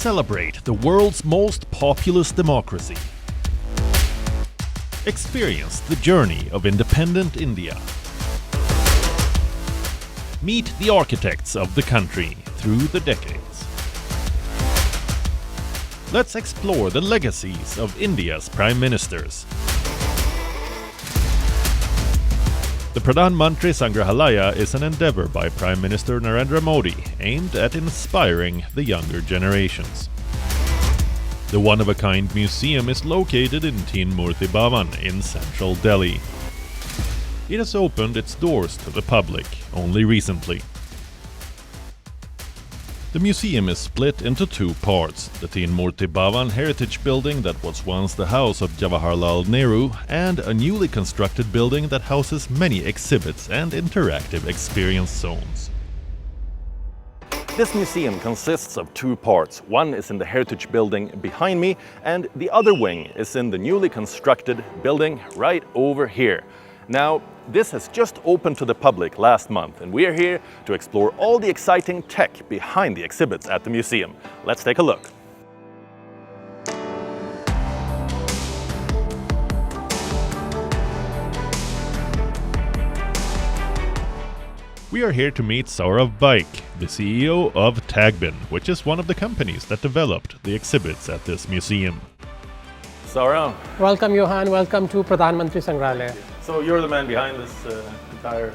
Celebrate the world's most populous democracy. Experience the journey of independent India. Meet the architects of the country through the decades. Let's explore the legacies of India's prime ministers. The Pradhanmantri Sangrahalaya is an endeavor by Prime Minister Narendra Modi aimed at inspiring the younger generations. The one-of-a-kind museum is located in Teen Murti Bhavan in central Delhi. It has opened its doors to the public only recently. The museum is split into two parts: the Teen Murti Bhavan heritage building that was once the house of Jawaharlal Nehru, and a newly constructed building that houses many exhibits and interactive experience zones. This museum consists of two parts. One is in the heritage building behind me, and the other wing is in the newly constructed building right over here. Now, this has just opened to the public last month, and we are here to explore all the exciting tech behind the exhibits at the museum. Let's take a look. We are here to meet Saurav Baik, the CEO of Tagbin, which is one of the companies that developed the exhibits at this museum. Saurav. Welcome, Johan. Welcome to Pradhanmantri Sangrahalaya. So you're the man behind this entire...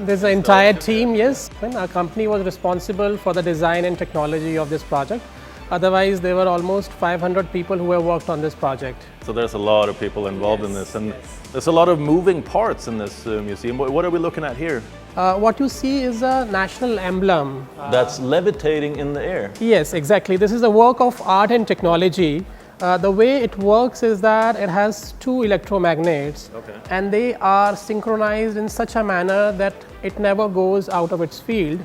There's an entire team, yes. Our company was responsible for the design and technology of this project. Otherwise, there were almost 500 people who have worked on this project. So there's a lot of people involved in this, and there's a lot of moving parts in this museum. What are we looking at here? What you see is a national emblem. That's levitating in the air. Yes, exactly. This is a work of art and technology. The way it works is that it has two electromagnets, and they are synchronized in such a manner that it never goes out of its field.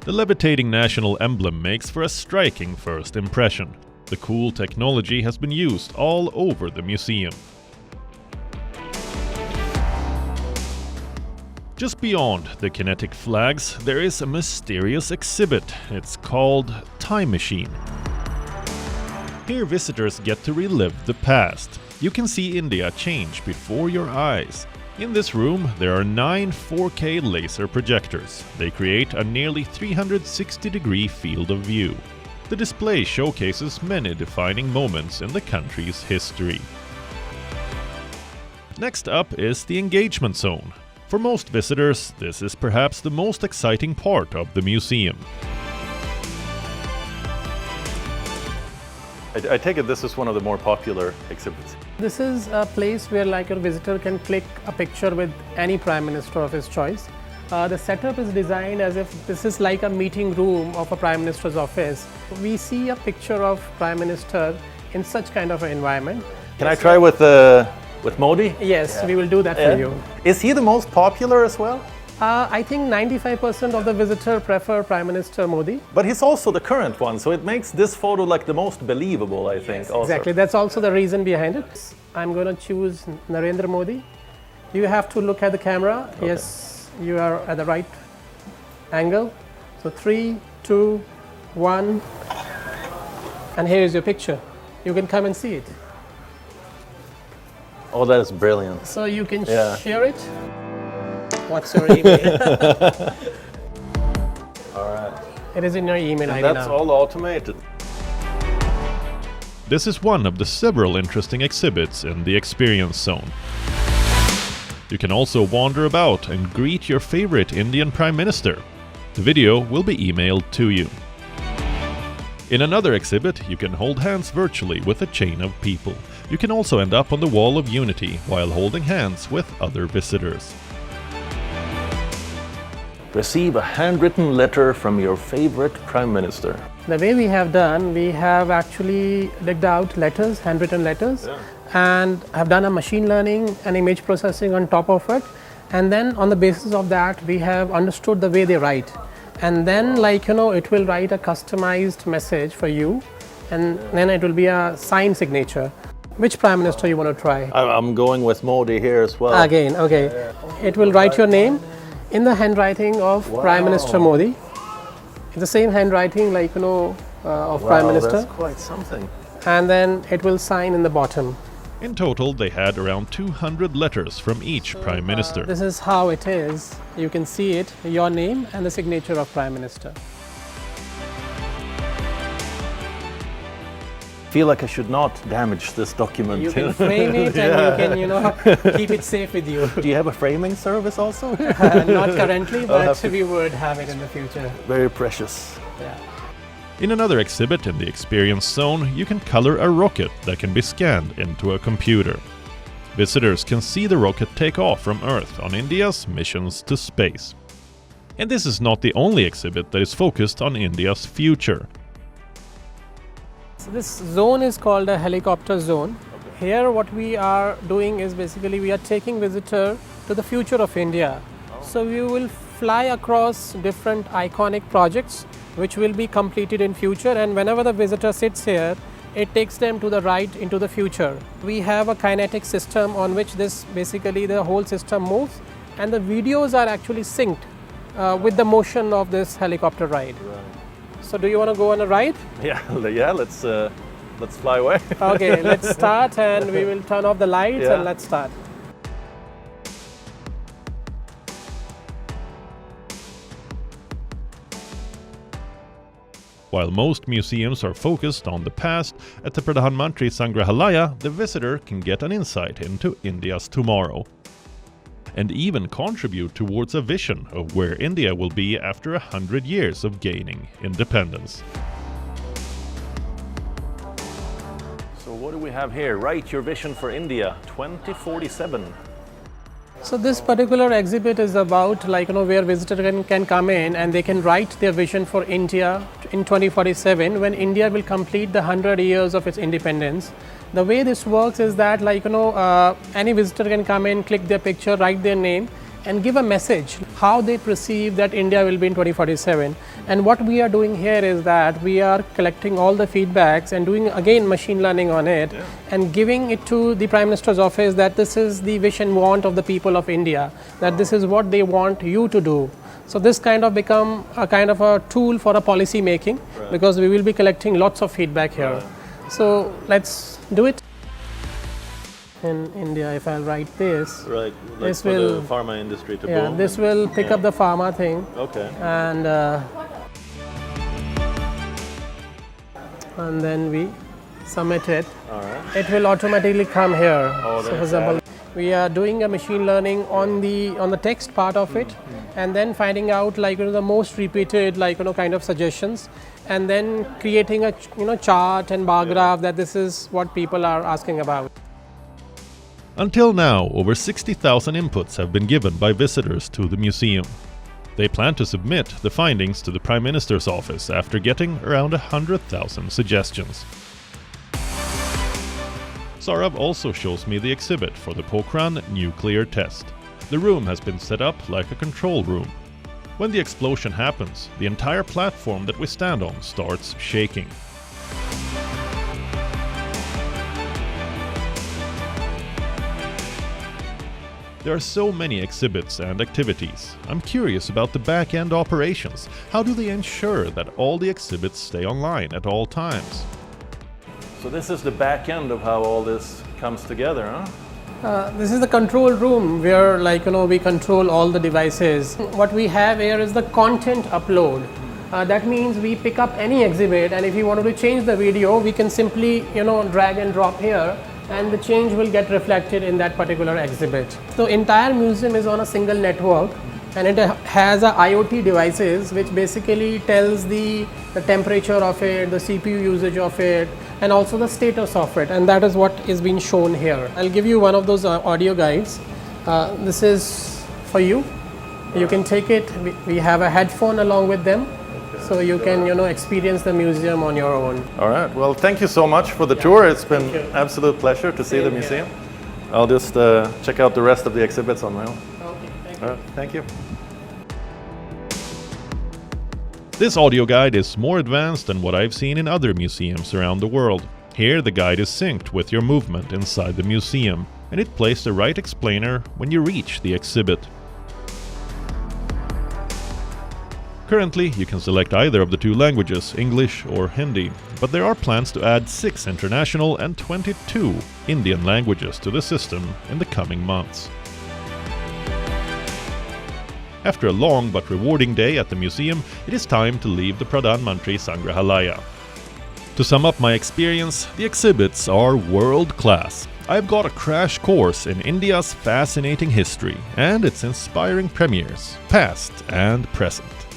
The levitating national emblem makes for a striking first impression. The cool technology has been used all over the museum. Just beyond the kinetic flags, there is a mysterious exhibit. It's called Time Machine. Here visitors get to relive the past. You can see India change before your eyes. In this room, there are 9 4K laser projectors. They create a nearly 360-degree field of view. The display showcases many defining moments in the country's history. Next up is the engagement zone. For most visitors, this is perhaps the most exciting part of the museum. I take it this is one of the more popular exhibits. This is a place where a visitor can click a picture with any prime minister of his choice. The setup is designed as if this is like a meeting room of a prime minister's office. We see a picture of prime minister in such kind of an environment. Can I try with Modi? Yes, we will do that for you. Is he the most popular as well? I think 95% of the visitors prefer Prime Minister Modi. But he's also the current one, so it makes this photo like the most believable, I think. Yes, exactly, that's also the reason behind it. I'm going to choose Narendra Modi. You have to look at the camera. Okay. Yes, you are at the right angle. So 3, 2, 1. And here is your picture. You can come and see it. Oh, that is brilliant. So you can share it. What's your email? All right. It is in your email ID That's now. all automated. This is one of the several interesting exhibits in the experience zone. You can also wander about and greet your favorite Indian Prime Minister. The video will be emailed to you. In another exhibit, you can hold hands virtually with a chain of people. You can also end up on the Wall of Unity while holding hands with other visitors. Receive a handwritten letter from your favorite Prime Minister. The way we have done, we have actually digged out letters, handwritten letters, and have done a machine learning and image processing on top of it. And then on the basis of that, we have understood the way they write. And then it will write a customized message for you, and then it will be a signed signature. Which Prime Minister you want to try? I'm going with Modi here as well. Again, okay. It will write your name in the handwriting of Prime Minister Modi. It's the same handwriting of Prime Minister. That's quite something. And then it will sign in the bottom. In total, they had around 200 letters from each Prime Minister. This is how it is. You can see it, your name and the signature of Prime Minister. Feel like I should not damage this document. You can frame it and you can, keep it safe with you. Do you have a framing service also? Not currently, but we would have it in the future. Very precious. Yeah. In another exhibit in the Experience Zone, you can color a rocket that can be scanned into a computer. Visitors can see the rocket take off from Earth on India's missions to space. And this is not the only exhibit that is focused on India's future. So this zone is called a helicopter zone. Okay. Here what we are doing is basically we are taking visitor to the future of India. Oh. So we will fly across different iconic projects which will be completed in future, and whenever the visitor sits here, it takes them to the right into the future. We have a kinetic system on which this basically the whole system moves, and the videos are actually synced with the motion of this helicopter ride. Right. So do you want to go on a ride? Yeah, let's fly away. Okay, let's start, and we will turn off the lights and let's start. While most museums are focused on the past, at the Pradhanmantri Sangrahalaya, the visitor can get an insight into India's tomorrow. And even contribute towards a vision of where India will be after 100 years of gaining independence. So what do we have here? Write your vision for India 2047. So this particular exhibit is about where visitors can come in and they can write their vision for India in 2047 when India will complete the 100 years of its independence. The way this works is that any visitor can come in, click their picture, write their name and give a message how they perceive that India will be in 2047. And what we are doing here is that we are collecting all the feedbacks and doing again machine learning on it and giving it to the Prime Minister's office that this is the wish and want of the people of India, that this is what they want you to do. So this kind of become a kind of a tool for a policy making because we will be collecting lots of feedback here. So let's do it. In India, if I'll write this, this will the pharma industry to boom. This will pick up the pharma thing. Okay. And then we submit it. All right. It will automatically come here. Oh, so for example, we are doing a machine learning on the text part of it, and then finding out the most repeated kind of suggestions, and then creating a chart and bar graph that this is what people are asking about. Until now, over 60,000 inputs have been given by visitors to the museum. They plan to submit the findings to the Prime Minister's office after getting around 100,000 suggestions. Saurav also shows me the exhibit for the Pokhran nuclear test. The room has been set up like a control room. When the explosion happens, the entire platform that we stand on starts shaking. There are so many exhibits and activities. I'm curious about the back-end operations. How do they ensure that all the exhibits stay online at all times? So this is the back end of how all this comes together, huh? This is the control room where we control all the devices. What we have here is the content upload. That means we pick up any exhibit, and if you wanted to change the video, we can simply drag and drop here, and the change will get reflected in that particular exhibit. The entire museum is on a single network, and it has a IoT devices which basically tells the temperature of it, the CPU usage of it, and also the status of it, and that is what is being shown here. I'll give you one of those audio guides. This is for you. You can take it. We have a headphone along with them. So you can, experience the museum on your own. All right. Well, thank you so much for the tour. It's been an absolute pleasure to see the museum. I'll just check out the rest of the exhibits on my own. Okay, thank you. All right. Thank you. This audio guide is more advanced than what I've seen in other museums around the world. Here, the guide is synced with your movement inside the museum, and it plays the right explainer when you reach the exhibit. Currently, you can select either of the two languages, English or Hindi, but there are plans to add 6 international and 22 Indian languages to the system in the coming months. After a long but rewarding day at the museum, it is time to leave the Pradhanmantri Sangrahalaya. To sum up my experience, the exhibits are world-class. I've got a crash course in India's fascinating history and its inspiring premieres, past and present.